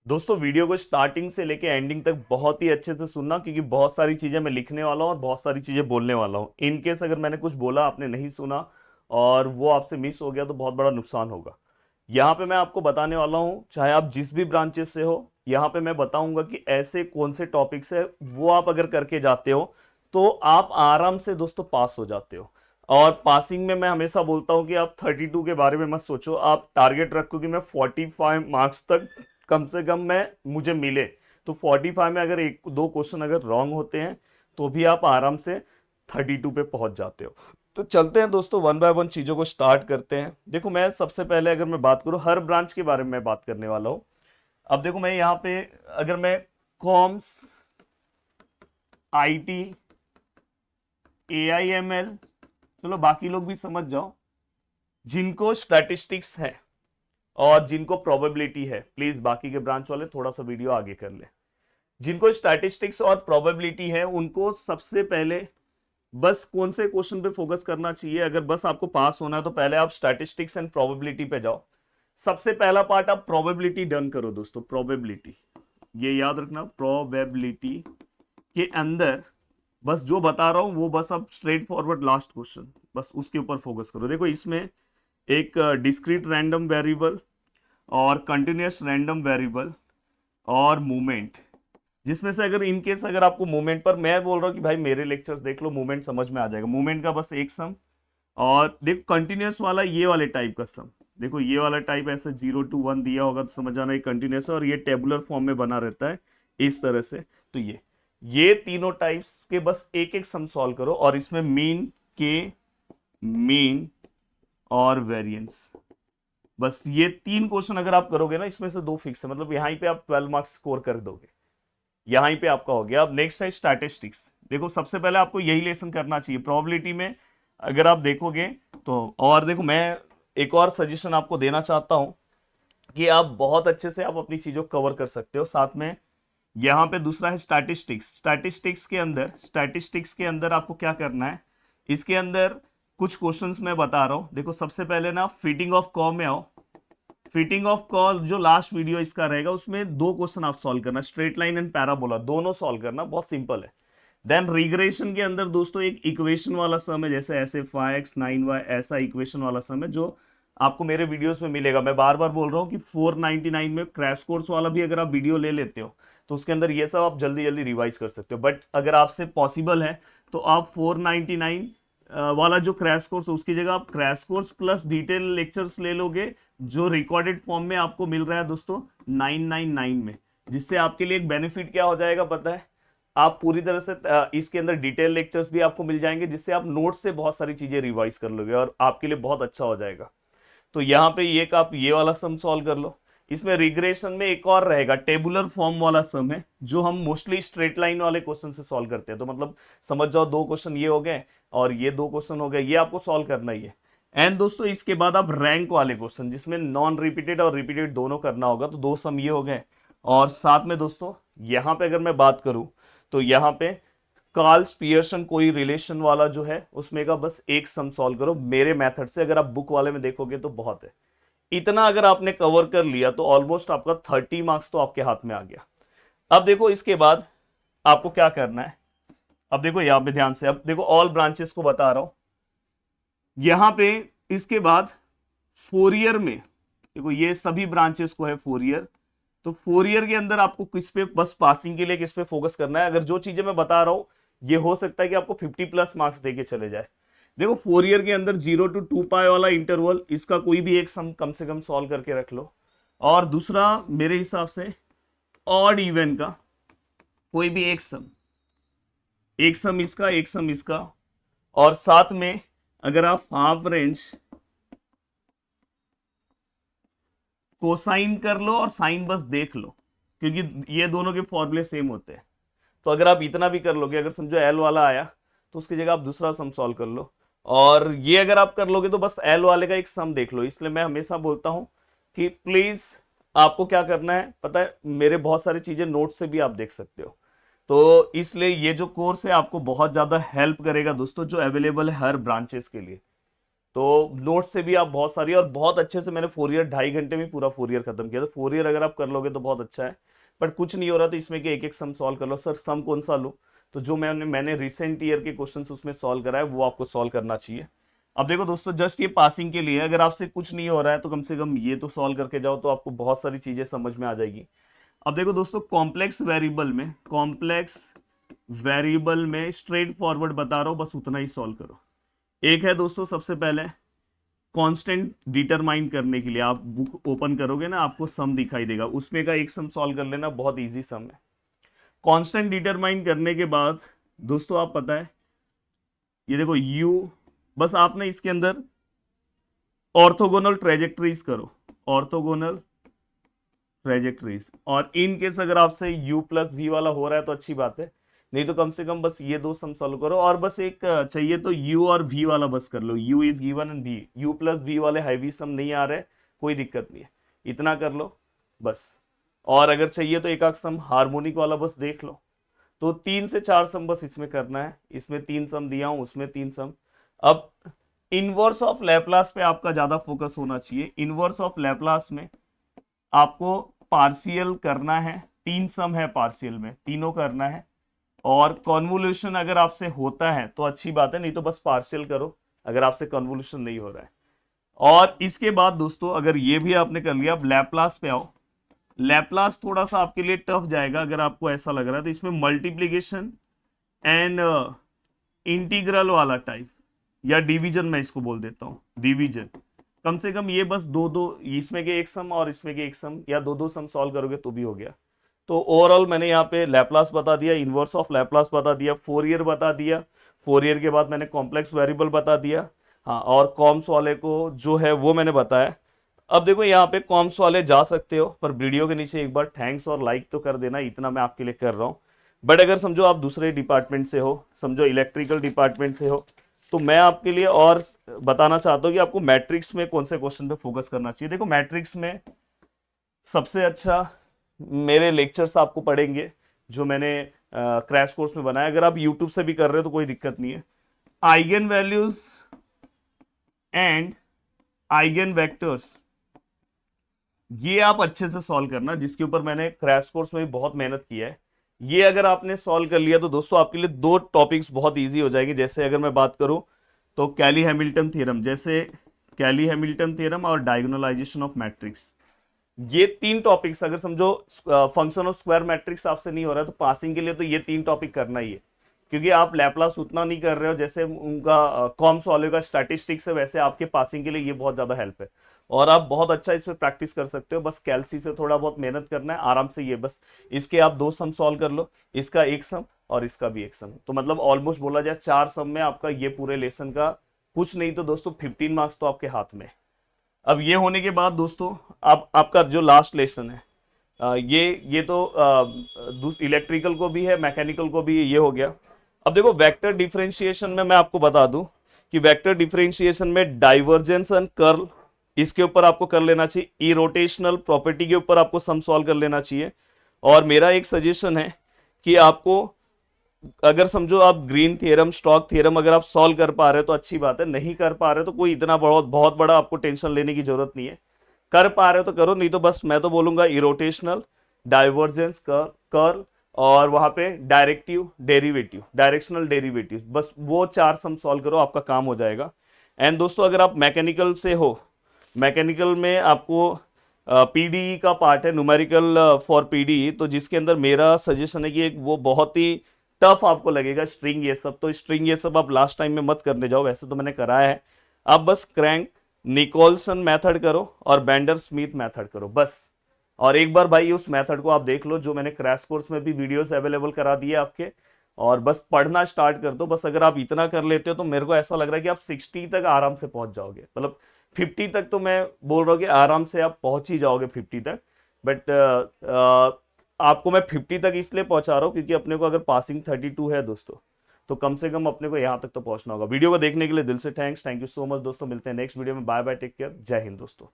दोस्तों वीडियो को स्टार्टिंग से लेके एंडिंग तक बहुत ही अच्छे से सुनना, क्योंकि बहुत सारी चीजें मैं लिखने वाला हूँ और बहुत सारी चीजें बोलने वाला हूँ। इन केस अगर मैंने कुछ बोला आपने नहीं सुना और वो आपसे मिस हो गया तो बहुत बड़ा नुकसान होगा। यहाँ पे मैं आपको बताने वाला हूँ, चाहे आप जिस भी ब्रांचेस से हो, यहाँ पे मैं बताऊंगा कि ऐसे कौन से टॉपिक्स है वो आप अगर करके जाते हो तो आप आराम से दोस्तों पास हो जाते हो। और पासिंग में मैं हमेशा बोलता हूँ कि आप 32 के बारे में मत सोचो, आप टारगेट रखो कि मैं 45 मार्क्स तक कम से कम मैं मुझे मिले। तो 45 में अगर एक दो क्वेश्चन अगर रॉन्ग होते हैं तो भी आप आराम से 32 पे पहुंच जाते हो। तो चलते हैं दोस्तों, वन बाय वन चीजों को स्टार्ट करते हैं। देखो मैं सबसे पहले अगर मैं बात करूं, हर ब्रांच के बारे में मैं बात करने वाला हूं। अब देखो मैं यहाँ पे अगर मैं कॉम्स, आईटी, एआईएमएल, चलो बाकी लोग भी समझ जाओ, जिनको स्टैटिस्टिक्स है और जिनको प्रोबेबिलिटी है, प्लीज बाकी के ब्रांच वाले थोड़ा सा वीडियो आगे कर ले। जिनको स्टैटिस्टिक्स और प्रोबेबिलिटी है उनको सबसे पहले बस कौन से क्वेश्चन पे फोकस करना चाहिए। अगर बस आपको पास होना है तो पहले आप स्टैटिस्टिक्स एंड प्रोबेबिलिटी पे जाओ। सबसे पहला पार्ट आप प्रोबेबिलिटी डन करो दोस्तों। प्रोबेबिलिटी, ये याद रखना, प्रोबेबिलिटी के अंदर बस जो बता रहा हूं वो बस आप स्ट्रेट फॉरवर्ड लास्ट क्वेश्चन बस उसके ऊपर फोकस करो। देखो इसमें एक डिस्क्रीट रैंडम वेरिएबल और कंटिन्यूअस रैंडम वेरिएबल और मूवमेंट, जिसमें से अगर इन केस अगर आपको मूवमेंट पर, मैं बोल रहा हूँ कि भाई मेरे लेक्चर्स देख लो, मूवमेंट समझ में आ जाएगा। मूवमेंट का बस एक सम, और देखो कंटिन्यूअस वाला ये वाले टाइप का सम, देखो ये वाला टाइप ऐसे 0 to 1 दिया होगा तो समझ आना ये कंटिन्यूअस है और ये टेबुलर फॉर्म में बना रहता है इस तरह से। तो ये तीनों टाइप्स के बस एक एक सम सॉल्व करो, और इसमें मीन के, मीन और वेरिएंस, बस ये तीन क्वेश्चन अगर आप करोगे ना, इसमें से दो फिक्स है, मतलब यहीं पे आप 12 मार्क्स स्कोर कर दोगे। यहीं पे आपका हो गया। अब नेक्स्ट है स्टैटिस्टिक्स। देखो सबसे पहले आपको यही लेसन करना चाहिए प्रोबेबिलिटी में। अगर आप देखोगे तो, और देखो मैं एक और सजेशन आपको देना चाहता हूं कि आप बहुत अच्छे से आप अपनी चीजों को कवर कर सकते हो। साथ में यहां पे दूसरा है स्टैटिस्टिक्स। स्टैटिस्टिक्स के अंदर आपको क्या करना है, इसके अंदर कुछ क्वेश्चंस मैं बता रहा हूं। देखो सबसे पहले ना फिटिंग ऑफ कॉ में आओ। फिटिंग ऑफ कॉल जो लास्ट वीडियो इसका रहेगा उसमें दो क्वेश्चन आप सॉल्व करना, स्ट्रेट लाइन एंड पैराबोला दोनों सॉल्व करना, बहुत सिंपल है। देन रिग्रेशन के अंदर दोस्तों एक इक्वेशन वाला सम है, जैसे ऐसे 5x9y, ऐसा इक्वेशन वाला सम है जो आपको मेरे वीडियोस में मिलेगा। मैं बार बार बोल रहा हूँ कि 499 में क्रैश कोर्स वाला भी अगर आप वीडियो ले लेते हो तो उसके अंदर ये सब आप जल्दी जल्दी रिवाइज कर सकते हो। बट अगर आपसे पॉसिबल है तो आप 499 वाला जो क्रैश कोर्स है उसकी जगह आप crash course plus detail lectures ले लोगे, जो रिकॉर्डेड फॉर्म में आपको मिल रहा है दोस्तों 999 में। जिससे आपके लिए एक बेनिफिट क्या हो जाएगा पता है, आप पूरी तरह से इसके अंदर डिटेल लेक्चर्स भी आपको मिल जाएंगे, जिससे आप नोट से बहुत सारी चीजें रिवाइज कर लोगे और आपके लिए बहुत अच्छा हो जाएगा। तो यहाँ पे ये आप ये वाला सम सॉल्व कर लो। इसमें रिग्रेशन में एक और रहेगा, टेबुलर फॉर्म वाला सम है जो हम मोस्टली स्ट्रेट लाइन वाले क्वेश्चन से सॉल्व करते हैं। तो मतलब समझ जाओ दो क्वेश्चन ये हो गए और ये दो क्वेश्चन हो गए, ये आपको सॉल्व करना ही है। एंड दोस्तों इसके बाद आप रैंक वाले क्वेश्चन जिसमें नॉन रिपीटेड और रिपीटेड दोनों करना होगा, तो दो सम ये हो गए। और साथ में दोस्तों यहां पे अगर मैं बात करूं तो यहां पे कार्ल्स पियर्सन कोई रिलेशन वाला जो है उसमें का बस एक सम सॉल्व करो मेरे मेथड से। अगर आप बुक वाले में देखोगे तो बहुत है। इतना अगर आपने कवर कर लिया तो ऑलमोस्ट आपका 30 मार्क्स तो आपके हाथ में आ गया। अब देखो इसके बाद आपको क्या करना है। अब देखो यहां पे ध्यान से, अब देखो ऑल ब्रांचेस को बता रहा हूं। यहां पे इसके बाद फोरियर में देखो ये सभी ब्रांचेस को है फोरियर। तो फोरियर के अंदर आपको किस पे, बस पासिंग के लिए किस पे फोकस करना है। अगर जो चीजें मैं बता रहा हूं ये हो सकता है कि आपको 50+ मार्क्स देके चले जाए। देखो फोरियर के अंदर 0 to 2 पाई वाला इंटरवल, इसका कोई भी एक सम कम से कम सॉल्व करके रख लो। और दूसरा मेरे हिसाब से ऑड इवन का कोई भी एक सम, एक सम इसका एक सम इसका, और साथ में अगर आप हाफ रेंज कोसाइन कर लो और साइन बस देख लो, क्योंकि ये दोनों के फॉर्मूले सेम होते हैं। तो अगर आप इतना भी कर लोगे, अगर समझो एल वाला आया तो उसकी जगह आप दूसरा सम सॉल्व कर लो। और ये अगर आप कर लोगे तो बस एल वाले का एक सम देख लो। इसलिए मैं हमेशा बोलता हूं कि प्लीज आपको क्या करना है पता है, मेरे बहुत सारी चीजें नोट से भी आप देख सकते हो। तो इसलिए ये जो कोर्स है आपको बहुत ज्यादा हेल्प करेगा दोस्तों, जो अवेलेबल है हर ब्रांचेस के लिए। तो नोट से भी आप बहुत सारी, और बहुत अच्छे से मैंने फोरियर 2.5 घंटे में पूरा फोरियर खत्म किया। तो फोरियर अगर आप कर लोगे तो बहुत अच्छा है, बट कुछ नहीं हो रहा तो इसमें के एक एक सम सॉल्व कर लो। सर सम कौन सा लूँ? तो जो मैंने रिसेंट ईयर के क्वेश्चंस उसमें सॉल्व करा है वो आपको सॉल्व करना चाहिए। अब देखो दोस्तों, जस्ट ये पासिंग के लिए, अगर आपसे कुछ नहीं हो रहा है तो कम से कम ये तो सॉल्व करके जाओ, तो आपको बहुत सारी चीजें समझ में आ जाएगी। अब देखो दोस्तों, कॉम्प्लेक्स वेरिएबल में स्ट्रेट फॉरवर्ड बता रहा हूं, बस उतना ही सॉल्व करो। एक है दोस्तों, सबसे पहले कांस्टेंट डिटरमाइन करने के लिए आप बुक ओपन करोगे ना, आपको सम दिखाई देगा, उसमें का एक सम सॉल्व कर लेना, बहुत इजी सम है। कांस्टेंट डिटरमाइन करने के बाद दोस्तों, आप पता है ये देखो u, बस आपने इसके अंदर ऑर्थोगोनल ट्रेजेक्टरीज करो, ऑर्थोगोनल ट्रेजेक्टरीज, और इन केस अगर आपसे u प्लस v वाला हो रहा है तो अच्छी बात है, नहीं तो कम से कम बस ये दो सम सॉल्व करो। और बस एक चाहिए तो u और v वाला बस कर लो, u is given and v, u plus v वाले हैवी सम नहीं आ रहे, कोई दिक्कत नहीं है, इतना कर लो बस। और अगर चाहिए तो एक आध सम हार्मोनिक वाला बस देख लो। तो 3 से 4 सम बस इसमें करना है, इसमें 3 सम दिया हूं, उसमें 3 सम। अब इनवर्स ऑफ लैप्लास पे आपका ज्यादा फोकस होना चाहिए। इनवर्स ऑफ लैप्लास में आपको पार्शियल करना है, 3 सम है पार्शियल में, तीनों करना है। और कॉन्वोल्यूशन अगर आपसे होता है तो अच्छी बात है, नहीं तो बस पार्शियल करो अगर आपसे कॉन्वोल्यूशन नहीं हो रहा है। और इसके बाद दोस्तों, अगर ये भी आपने कर लिया, अब लैप्लास पे आओ। लैप्लास थोड़ा सा आपके लिए टफ जाएगा अगर आपको ऐसा लग रहा है, तो इसमें मल्टीप्लीकेशन एंड इंटीग्रल वाला टाइप, या डिवीजन मैं इसको बोल देता हूँ, डिवीजन। कम से कम ये बस दो दो, इसमें के एक सम और इसमें के एक सम, या दो दो सम सॉल्व करोगे तो भी हो गया। तो ओवरऑल मैंने यहाँ पे लैप्लास बता दिया, इनवर्स ऑफ लैप्लास बता दिया, फोरियर बता दिया, फोरियर के बाद मैंने कॉम्प्लेक्स वेरिएबल बता दिया, हाँ, और कॉम्स वाले को जो है वो मैंने बताया। अब देखो यहाँ पे कॉम्स वाले जा सकते हो, पर वीडियो के नीचे एक बार थैंक्स और लाइक तो कर देना, इतना मैं आपके लिए कर रहा हूँ। बट अगर समझो आप दूसरे डिपार्टमेंट से हो, समझो इलेक्ट्रिकल डिपार्टमेंट से हो, तो मैं आपके लिए और बताना चाहता हूँ कि आपको मैट्रिक्स में कौन से क्वेश्चन पे फोकस करना चाहिए। देखो मैट्रिक्स में सबसे अच्छा मेरे लेक्चर्स आपको पढ़ेंगे जो मैंने क्रैश कोर्स में बनाया। अगर आप यूट्यूब से भी कर रहे हो तो कोई दिक्कत नहीं है। Eigen values and eigen vectors, ये आप अच्छे से सॉल्व करना, जिसके ऊपर मैंने क्रैश कोर्स में भी बहुत मेहनत किया है। ये अगर आपने सॉल्व कर लिया तो दोस्तों आपके लिए दो टॉपिक्स बहुत इजी हो जाएंगे। जैसे अगर मैं बात करूं तो कैली हैमिल्टन थ्योरम, जैसे कैली हैमिल्टन थ्योरम और डायगोनलाइजेशन ऑफ मैट्रिक्स, ये 3 टॉपिक्स अगर समझो फंक्शन ऑफ स्क्वायर मैट्रिक्स आपसे नहीं हो रहा है तो पासिंग के लिए तो ये 3 टॉपिक करना ही है, क्योंकि आप लैप्लास उतना नहीं कर रहे हो जैसे उनका कॉम्स वाले का स्टैटिस्टिक्स है, वैसे आपके पासिंग के लिए ये बहुत ज्यादा हेल्प है। और आप बहुत अच्छा इसमें प्रैक्टिस कर सकते हो, बस कैलसी से थोड़ा बहुत मेहनत करना है आराम से। ये बस इसके आप 2 सम सॉल्व कर लो, इसका एक सम और इसका भी एक सम, तो मतलब ऑलमोस्ट बोला जाए 4 सम में आपका ये पूरे लेसन का कुछ नहीं तो दोस्तों 15 मार्क्स तो आपके हाथ में। अब ये होने के बाद दोस्तों अब आपका जो लास्ट लेसन है, ये तो इलेक्ट्रिकल को भी है, मैकेनिकल को भी ये हो गया। अब देखो वेक्टर डिफरेंशिएशन में मैं आपको बता दूं कि वेक्टर डिफरेंशिएशन में डाइवर्जेंस एंड कर्ल, इसके ऊपर आपको कर लेना चाहिए। इरोटेशनल प्रॉपर्टी के ऊपर आपको सम सॉल्व कर लेना चाहिए। और मेरा एक सजेशन है कि आपको अगर समझो आप ग्रीन थ्योरम, स्टोक्स थ्योरम अगर आप सॉल्व कर पा रहे हो तो अच्छी बात है, नहीं कर पा रहे हो तो कोई इतना बहुत बड़ा आपको टेंशन लेने की जरूरत नहीं है। कर पा रहे हो तो करो, नहीं तो बस मैं तो बोलूंगा इरोटेशनल, डाइवर्जेंस, कर्ल, और वहां पे डायरेक्टिव डेरिवेटिव, डायरेक्शनल डेरिवेटिव, बस वो 4 सम सॉल्व करो, आपका काम हो जाएगा। एंड दोस्तों अगर आप मैकेनिकल से हो, मैकेनिकल में आपको पीडीई का पार्ट है, न्यूमेरिकल फॉर पीडीई, तो जिसके अंदर मेरा सजेशन है कि एक वो बहुत ही टफ आपको लगेगा स्ट्रिंग ये सब, तो स्ट्रिंग ये सब आप लास्ट टाइम में मत करने जाओ, वैसे तो मैंने कराया है। आप बस क्रैंक निकोल्सन मेथड करो और बेंडर स्मिथ मेथड करो बस। और एक बार भाई उस मेथड को आप देख लो, जो मैंने क्रैश कोर्स में भी वीडियोस अवेलेबल करा दिए आपके, और बस पढ़ना स्टार्ट कर दो। बस अगर आप इतना कर लेते हो तो मेरे को ऐसा लग रहा है कि आप 60 तक आराम से पहुंच जाओगे, मतलब 50 तक तो मैं बोल रहा हूँ कि आराम से आप पहुंच ही जाओगे 50 तक। बट आपको मैं 50 तक इसलिए पहुंचा रहा हूँ क्योंकि अपने को अगर पासिंग 32 है दोस्तों, तो कम से कम अपने को यहाँ तक तो पहुंचना होगा। वीडियो को देखने के लिए दिल से थैंक यू सो मच दोस्तों, मिलते हैं नेक्स्ट वीडियो में, बाय बाय, टेक केयर, जय हिंद दोस्तों।